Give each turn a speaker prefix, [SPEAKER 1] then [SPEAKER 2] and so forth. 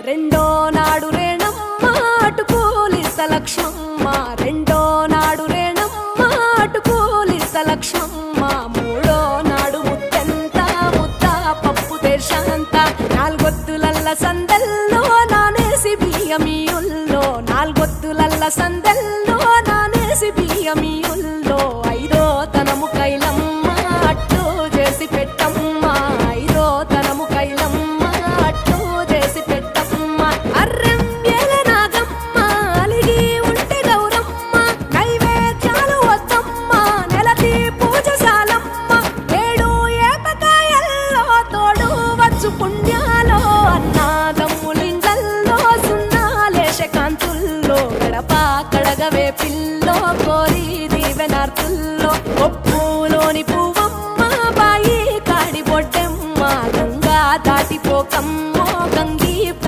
[SPEAKER 1] రెండో నాడు రేణమ్మ అటు పోలిస లక్ష్మమ్మ, రెండో నాడు రేణమ్మ అటు పోలిస లక్ష్మమ్మ, మూడో నాడు ముత్తెంత ముద్ద పప్పు దేశంత, నాలుగొత్తులల్ల సందెల్లో నానేసి బియ్యమియుల్లో, నాలుగొత్తులల్ల సందెల్లో నానేసి బియ్యమియుల్లో, ఐదో తనము కైలమ్మ అట్టు చేసి పెట్టమ్మ, ఐదో తనము కైలమ్మ అట్టు చేసి పెట్టమ్మ, అర్రెం ఏల నాగమ్మ అలిగి ఉంటే గౌరమ్మ, నైవేద్యాలు వద్దమ్మ నెలతి పూజశాలమ్మ, ఏడు ఏపకాయల్లో తోడు వచ్చు పుణ్యాలో, అన్నాదమ్ములింగల్లో సున్నాలేశ కాంతుల్లో, గడప కడగవే పిల్లో కోరి దీవెనార్తుల్లో, ఒప్పులోని పువ్వమ్మ బాయి కాడి బొడ్డెమ్మ, గంగా దాటిపోకమ్మ